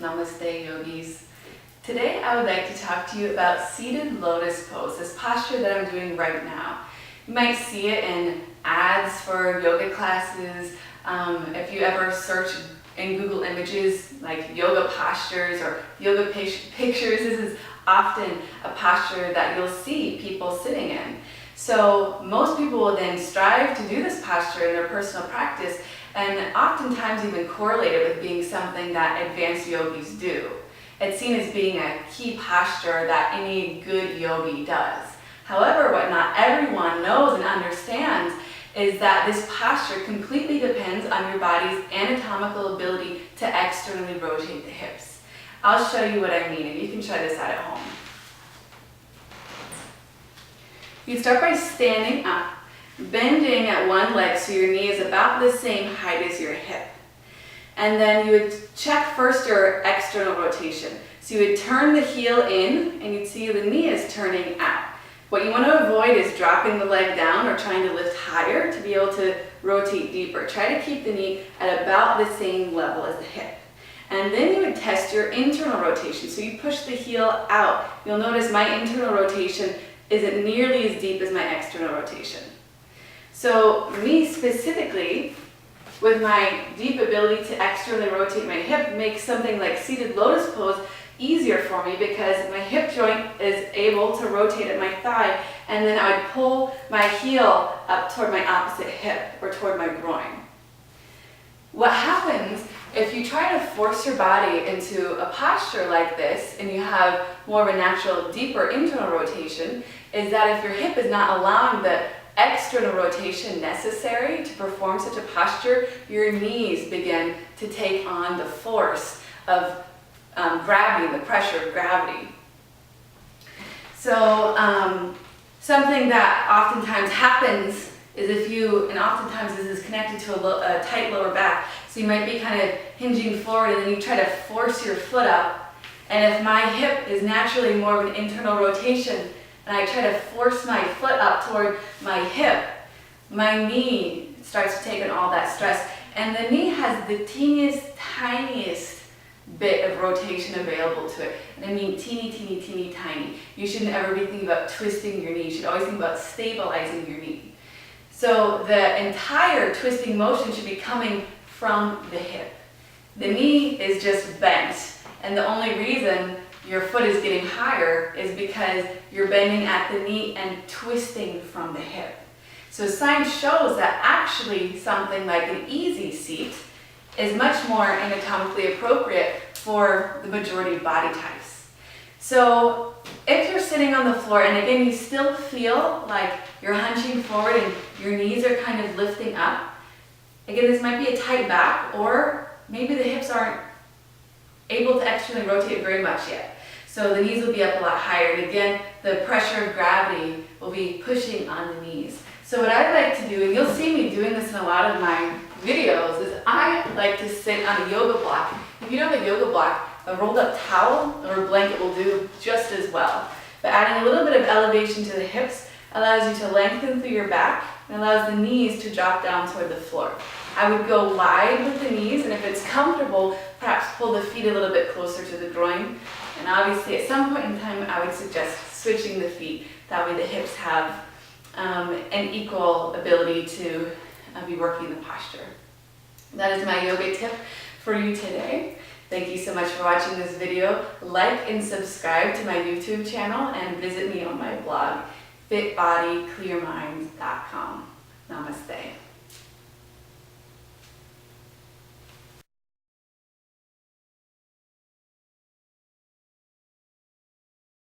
Namaste, yogis. Today I would like to talk to you about seated lotus pose, this posture that I'm doing right now. You might see it in ads for yoga classes. If you ever search in Google Images like yoga postures or yoga pictures, this is often a posture that you'll see people sitting in. So most people will then strive to do this posture in their personal practice, and oftentimes even correlate it with being something that advanced yogis do. It's seen as being a key posture that any good yogi does. However, what not everyone knows and understands is that this posture completely depends on your body's anatomical ability to externally rotate the hips. I'll show you what I mean, and you can try this out at home. You start by standing up, bending at one leg so your knee is about the same height as your hip. And then you would check first your external rotation. So you would turn the heel in and you'd see the knee is turning out. What you want to avoid is dropping the leg down or trying to lift higher to be able to rotate deeper. Try to keep the knee at about the same level as the hip. And then you would test your internal rotation. So you push the heel out. You'll notice my internal rotation isn't nearly as deep as my external rotation. So me specifically, with my deep ability to externally rotate my hip, makes something like seated lotus pose easier for me because my hip joint is able to rotate at my thigh, and then I would pull my heel up toward my opposite hip or toward my groin. What happens if you try to force your body into a posture like this and you have more of a natural, deeper internal rotation is that if your hip is not allowing the external rotation necessary to perform such a posture, your knees begin to take on the force of gravity, the pressure of gravity. So something that oftentimes happens is and oftentimes this is connected to a tight lower back, so you might be kind of hinging forward and then you try to force your foot up, and if my hip is naturally more of an internal rotation and I try to force my foot up toward my hip, my knee starts to take on all that stress, and the knee has the teeniest, tiniest bit of rotation available to it. And I mean teeny, teeny, teeny, tiny. You shouldn't ever be thinking about twisting your knee. You should always think about stabilizing your knee. So the entire twisting motion should be coming from the hip. The knee is just bent, and the only reason your foot is getting higher is because you're bending at the knee and twisting from the hip. So science shows that actually something like an easy seat is much more anatomically appropriate for the majority of body types. So if you're sitting on the floor and again you still feel like you're hunching forward and your knees are kind of lifting up, again this might be a tight back, or maybe the hips aren't able to externally rotate very much yet. So the knees will be up a lot higher, and again the pressure of gravity will be pushing on the knees. So what I like to do, and you'll see me doing this in a lot of my videos, is I like to sit on a yoga block. If you don't have a yoga block, a rolled up towel or a blanket will do just as well. But adding a little bit of elevation to the hips allows you to lengthen through your back and allows the knees to drop down toward the floor. I would go wide with the knees, and if it's comfortable, perhaps pull the feet a little bit closer to the groin. And obviously at some point in time I would suggest switching the feet. That way the hips have an equal ability to be working the posture. That is my yoga tip for you today. Thank you so much for watching this video. Like and subscribe to my YouTube channel and visit me on my blog, fitbodyclearminds.com. Namaste.